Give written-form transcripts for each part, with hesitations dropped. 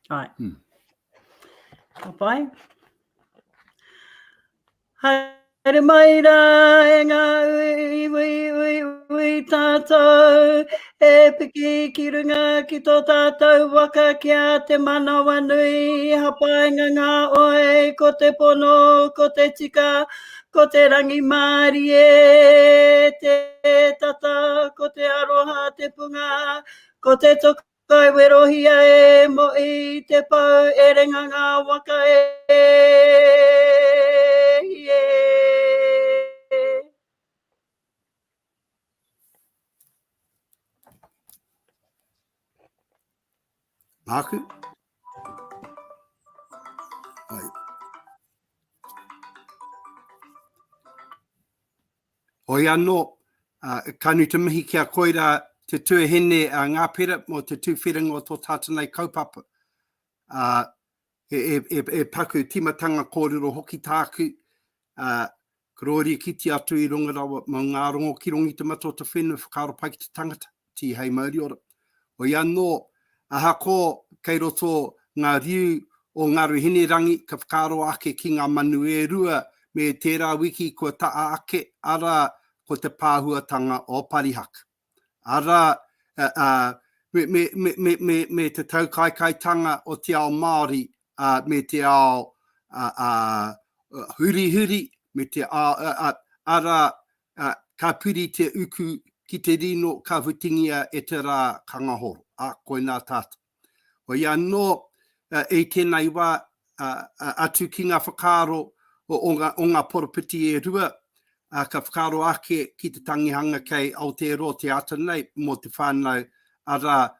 Right. Pai. Haere mai rā e ngā ui tātou e piki ki runga ki tō tātou waka kia te manawa nui hapainga ngā oe ko te pono, ko te tika, ko te rangi māri e te tata, ko te aroha, te punga, ko te toka kai werohia e mo I te pau e renga ngā waka Māku? Ai. Hoi anō, kanu te mihi kia koira te tuahine a ngā pera mo te tūwhiringa o tō tātanei kaupapa. E paku timatanga kōrero hoki tāku, korori kiti atu I runga rawa mo ngā rongo ki rongi te mato te whenua whakaro pai ki te tangata, ti hei mauri ora. Hoi anō, aha ko kei roto ngā riu o Ngāruahine rangi ka whakaro ake ki ngā manu e rua me tērā wiki kua taa ake ara ko te pāhuatanga o Parihaka. Ara me te taukaikaitanga o te ao Māori, me te ao huri-huri, me te ara ka puri te uku ki te rino ka hutingia e te rā kangahoro. Koe nā tātou. Hoi anō, e tēnei wā atu ki ngā whakaro o ngā poropiti e rua, ka whakaro ake ki te tangihanga kei Aotearoa te atanei mo te whānau ara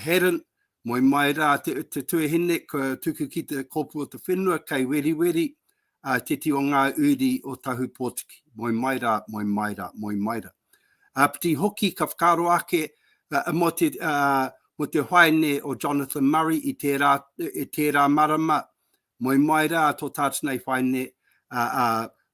Heron, moi mai rā te tuahine ko tuku ki te kōpua te whenua kei weri te ti o ngā uri o tahu pōtiki. Moi mai rā, moi mai rā, moi mai rā. Piti hoki ka whakaro ake mo te haine o Jonathan Murray I tērā marama, moi mai rā tō tātanei haine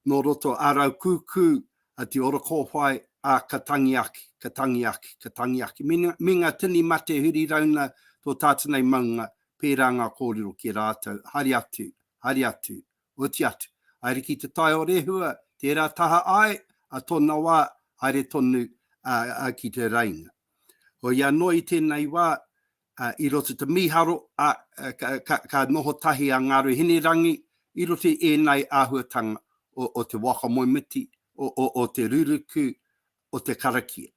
no roto arau kuku te ora kōwhai ka tangi aki. Minga tini mate huri rauna tō tātanei maunga pērā ngā kōrero ki rātou. Hari atu, uti atu. Aere ki te tai o rehua, tērā taha ai, a tōna wā, haere tonu ki te reinga. Hoi anō I tēnei wā, I roto te miharo, ka noho tahi a Ngāruahine rangi, I roto nei āhuatanga o te waka moimiti, o te ruruku, o te karakia.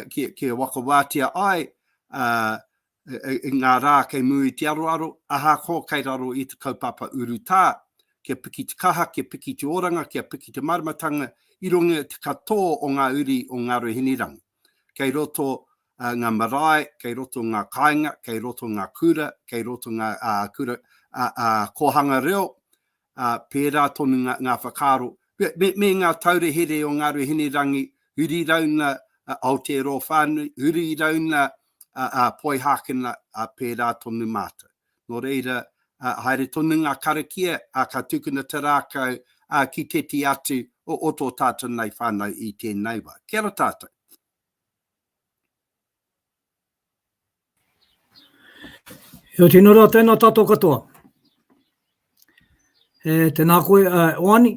Kia waka wātia ai, ngā rā kei mui te aroaro, aha ko kei raro I te kaupapa urutā, kia piki te kaha, kia piki te oranga, kia piki te maramatanga, I runga te katoa o ngā uri o Ngāruahine rangi. Kei roto ngā marae, kei roto ngā kāinga, kei roto ngā kura, kei roto ngā kura kohanga reo, pērā tonu ngā whakaro. Me ngā taurehere o Ngāruahine rangi, huri rauna Aotearoa whānui, huri rauna Poihākena pērā tonu mātou. Nō reira, haere tonu ngā karakia, ka tukuna te rākau ki teti atu o tō tātanei whānau I tēnei wā. Kia ora tātou. Heo tino rā tēnā tātou katoa. Tēnā koe Oani,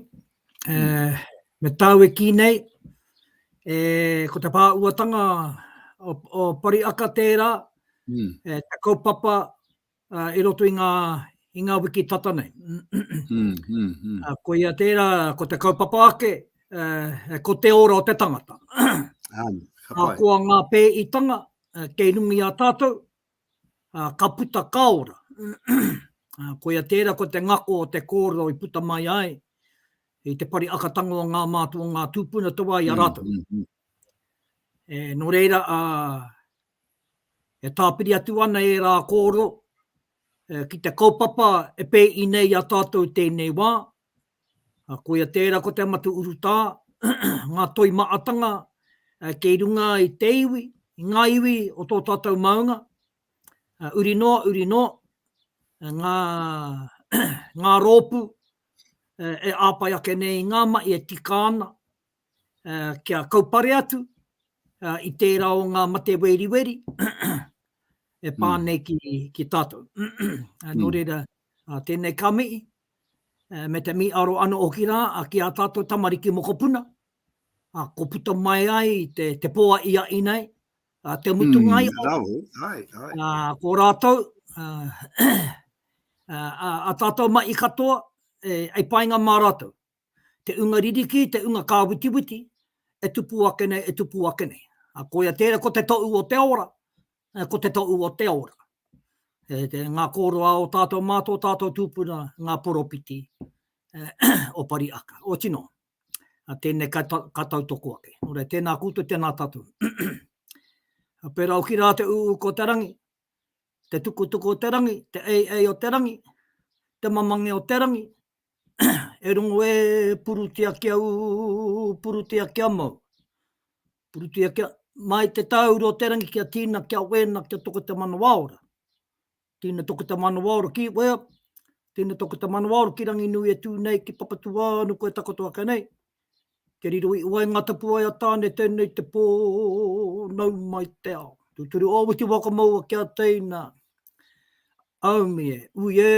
me tāu e ki nei, ko te pāuatanga o Pariaka tērā, te kaupapa I roto I ngā wiki tata nei. Ko ia tērā, ko te kaupapa ake, ko te ora o te tangata. Koa ngā pē I tanga, kei rungi a tātou, ka puta kaora. Ko ia tērā ko te ngako o te kōrero I puta mai ai, I te pariakatanga o ngā mātua, ngā tūpuna tawa I a rātou. Nō reira, e tāpiri atu ana e rā kōrero, ki te kaupapa e pē I nei a tātou tēnei wā. Ko ia tērā ko te matu urutā, ngā toi maatanga, kei runga I te iwi, I ngā iwi o tō tātou maunga. Uri no, ngā rōpu, e āpai ake nei ngā mai e tikāna, kia kaupare atu, I tērā o ngā mate weri. e pānei ki tātou. Nō reira, tēnei kamii, me te mi aro ano o ki rā, a ki a tātou tamariki mo kopuna, ko puta mai ai te poa ia inei, te mutungai ko rātou, a tātou mai i katoa, ai painga mā rātou. Te unga ririki, te unga kā witi, e tupu ake nei. Ko ia tēra, ko te tou o te ora, Te ngā koroa o tātou mātou, tātou tūpuna, ngā poropiti o Pariaka. O tino, tēnei katau toko ake. Ora, tēnā kūtu, tēnā tātou. Pērā o ki rā te ko te rangi, te tuku o te rangi, te ei o te rangi, te mamange o te rangi, e rungo e purutia kia mau. Purutia kia, mai te tauro o te rangi kia tīna, kia wēna, kia toko te manawaora. Tīna toko te manawaora ki wea, tīna toko te manawaora ki rangi nui e tūnei, ki papatua, nuko e takutoa ka nei. Ke riro i uai ngā tapu ai a tāne tēnei te pō nau mai te ao. Tūturu o witi waka maua kia teina. Aumie, uie,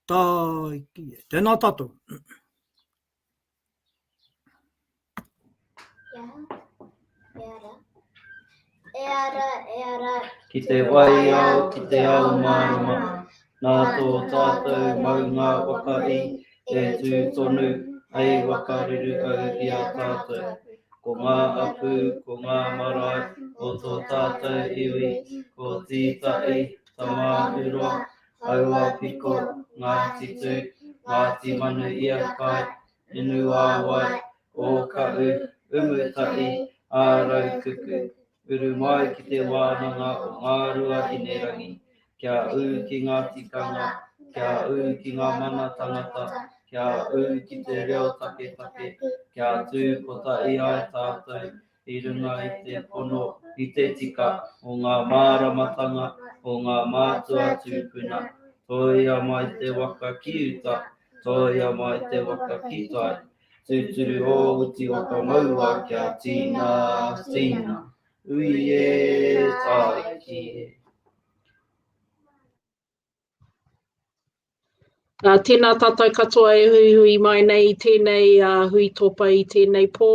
Taki. Tēnā tātou. Ki te wai au, ki te au marama, nā tō tātou maunga waka i, e tū tonu, hei wakariru au i a tātou. Ko ngā apu, ko ngā marae, o tō tātou iwi, ko tītai, tamā urua, aua piko, ngā titu, ngā timanu ia kai, inu āwai, o kau, umutai, ārau kuku. Uru mai ki te wānanga o Ngāruahine rangi, kia u ki ngā tikanga, kia u ki ngā mana tangata, kia u ki te reo take, kia tū kota i ai tātou, i runga i te pono, i te tika, o ngā māramatanga, o ngā mātua tūpuna, toia mai te waka ki uta, toia mai te waka ki tai, tūturu o uti waka maua kia tīna. Uie Taki. Tēnā tātou katoa e hui mai nei i tēnei hui topa i tēnei pō,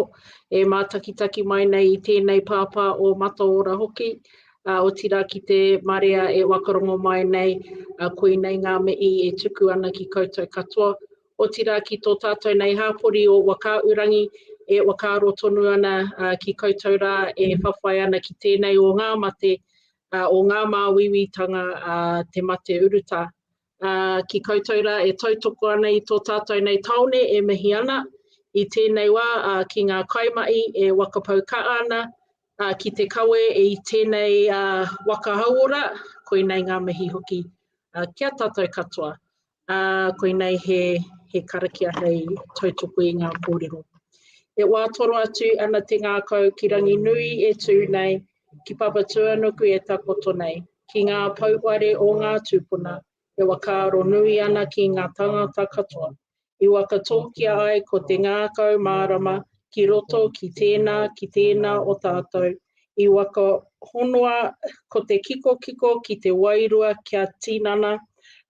e mātakitaki mai nei i tēnei pāpā o Mataora hoki, o tira ki te marea e wakarongo mai nei, koinei ngā mei e tuku ana ki koutou katoa, o tira ki tō tātou nei hāpori o wakaurangi, e wakaro tonu ana ki koutou rā, e whawhai ana ki tēnei o ngā mate, o ngā māwiwitanga te mate uruta. Ki koutou rā, e tautoko ana i tō tātou nei taone, e mihi ana i tēnei wā, ki ngā kaimai e wakapau ka ana, ki te kawe i tēnei wakahauora, koinei ngā mihi hoki kia tātou katoa. Koinei he karakia hei tautoko i ngā kōrero. E wā toro atu ana te ngākau ki rangi nui e tū nei, ki papatua nuku e takoto nei, ki ngā pauare o ngā tūpuna, e wakaro nui ana ki ngā tangata katoa. I waka tōkia ai ko te ngākau mārama, ki roto ki tēnā o tātou. I waka honua ko te kiko ki te wairua kia tinana,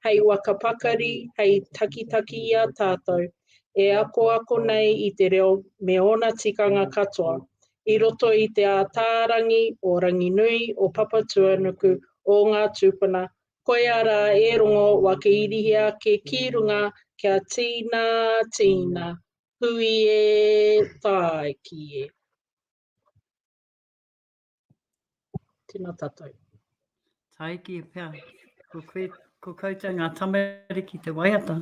hei waka pakari, hei taki ia tātou. E ako nei i te reo me ona tikanga katoa. I roto i te ātārangi o rangi nui o papatua nuku o ngā tūpuna. Koe ara e rongo wake irihia ke kirunga kia tīna. Hui e Taki e. Tēnā tātou. Taiki e pēr. Ko koutou ngā tamariki te waiata.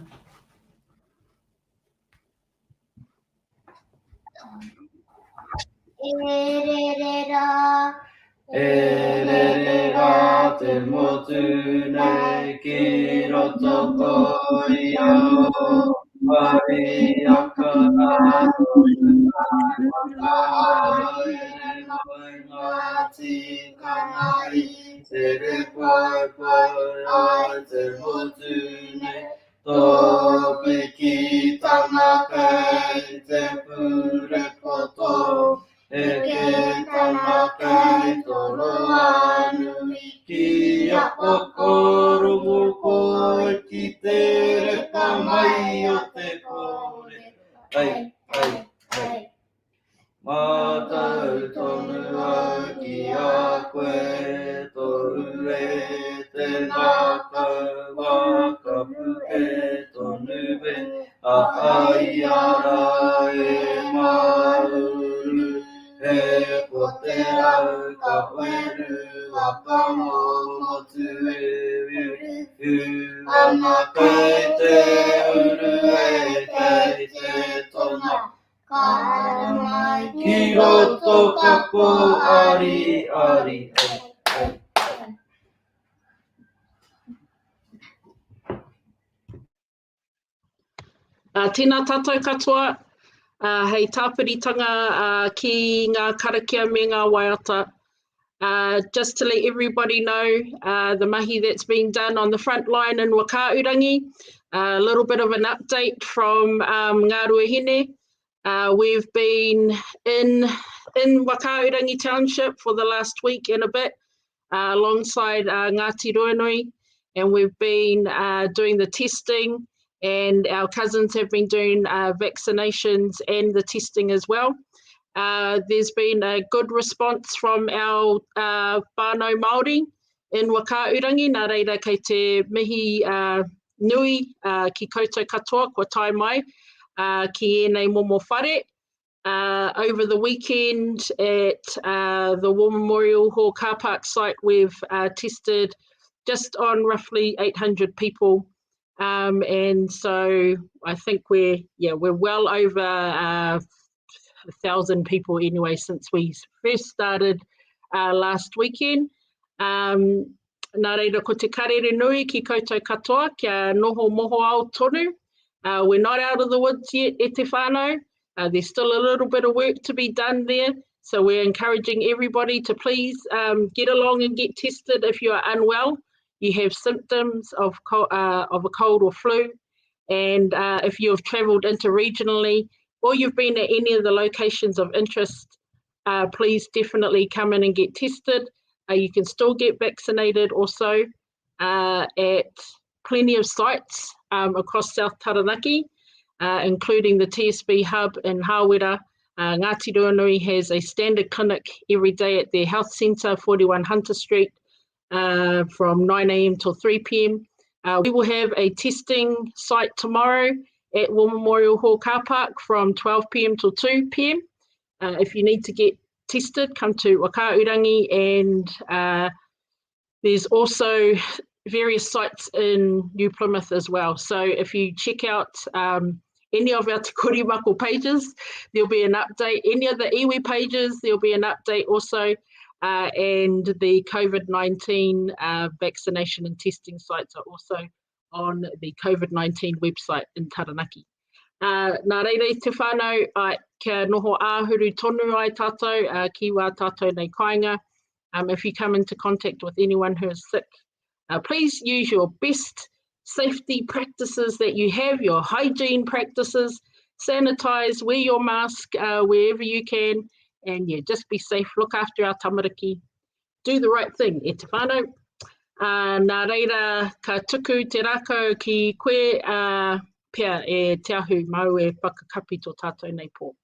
E re rā te motu nei ki roto koi au, pari aka aro ngā tikanga i te repoi ai te motu nei, tope ki tanga kei te pure poto. E ke tanga kei toro anui koe tō ue te ngāka waka puke tonu e a ai ara e mauru e ko te rau ka weru a ka motu e uru ana kei te uru e kei te tona ka mai ki roto ka ko ari ari Tēnā tātou katoa, hei tāpiritanga ki ngā karakia me ngā waiata. Just to let everybody know the mahi that's been done on the front line in Wakaurangi, a little bit of an update from Ngāruahine. We've been in Wakaurangi Township for the last week and a bit, alongside Ngāti Ruanui, and we've been doing the testing, and our cousins have been doing vaccinations and the testing as well. There's been a good response from our whānau Māori in Wakaurangi, nā reira kei te mihi nui ki koutou katoa, kua tai mai, ki ēnei momo whare. Over the weekend at the War Memorial Hall car park site, we've tested just on roughly 800 people. And so I think we're well over 1,000 people anyway since we first started last weekend. Nā reira, ko te karere nui ki koutou katoa, kia noho moho au tonu. We're not out of the woods yet, e te whānau. There's still a little bit of work to be done there. So we're encouraging everybody to please get along and get tested if you are unwell, you have symptoms of a cold or flu, and if you have travelled interregionally or you've been at any of the locations of interest, please definitely come in and get tested. You can still get vaccinated also at plenty of sites across South Taranaki, including the TSB hub in Hawera. Ngāti Ruanui has a standard clinic every day at their health centre, 41 Hunter Street, from 9 a.m. till 3 p.m. We will have a testing site tomorrow at War Memorial Hall car park from 12 p.m. till 2 p.m. If you need to get tested, come to Wakaurangi, and there's also various sites in New Plymouth as well. So if you check out any of our Te Korimako pages, there'll be an update. Any of the iwi pages, there'll be an update also. And the COVID-19 vaccination and testing sites are also on the COVID-19 website in Taranaki. Nā reira te whānau, kia noho āhuru tonu ai tātou, ki wā tātou nei kāinga. If you come into contact with anyone who is sick, please use your best safety practices that you have, your hygiene practices, sanitize, wear your mask wherever you can, and yeah, just be safe, look after our tamariki, do the right thing, e te whānau. Nā reira, ka tuku te rākau ki koe, pia e te ahu mau e whakakapi tō tātou nei pō.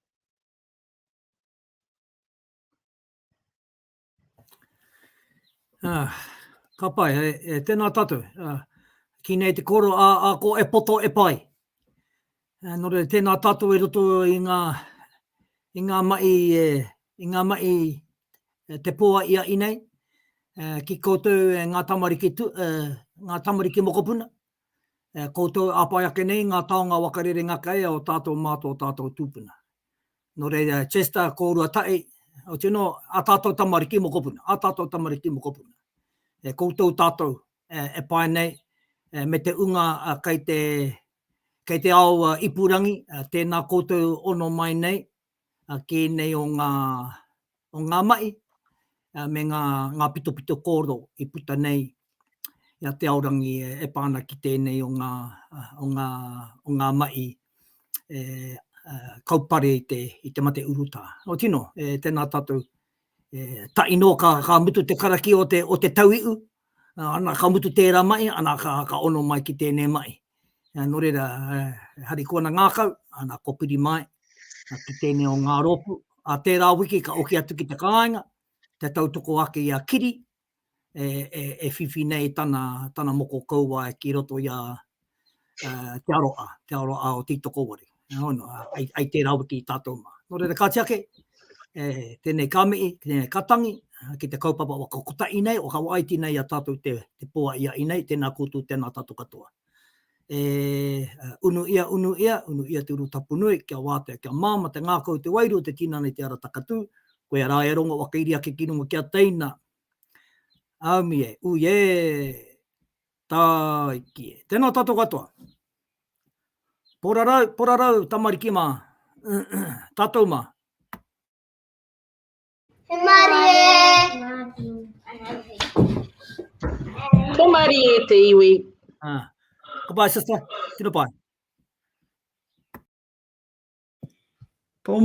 Ka pai, tēnā tātou. Ki nei te koro a ko e poto e pai. Nō re tēnā tātou e roto i ngā mai te pōa ia i nei. Ki koutou ngā tamariki mokopuna. Koutou apai ake nei ngā taonga wakarere ngakai o tātou mātou tātou tūpuna. Nō re Chester ko rua tae, o tino a tātou tamariki mokopuna, Koutou tātou e pai nei, me te unga kei te ao ipurangi, tēnā koutou ono mai nei, ki nei o ngā mai, me ngā pito kōro i puta nei, ia te aorangi e pāna ki tēnei o ngā mai kaupare i te mate uruta. O tino, tēnā tātou, taino ka mutu te karaki o te tauiu, ana ka mutu tērā mai, ana ka ono mai ki tēnei mai. Nō reira, hari kona ngākau, ana kopiri mai, ki tēnei o ngā ropu. A tērā wiki ka oki atu ki te kāinga, te tautoko ake i a kiri, e whiwhi nei tana moko kaua ki roto i a te aroa o titoko wari. Ai te rawa ki tātou mā. Nō reira kāti ake, tēnei kāmei, tēnei katangi, ki te kaupapa o ka kotai nei, o ka waiti nei a tātou te pōa ia i nei, tēnā koutou, tēnā tātou katoa. Unu ia te uru tapunui, kia wātea, kia māma, te ngākau te wairu, te tinanei te ara takatū, koe rā e ronga waka iri ake kinunga kia teina. Aumie, Taki. Tēnā tātou katoa. Porarau, tamariki mā. Tātou mā. He mari e. Ko mari e te iwi. Ka pai, sister. Tino pai. Pō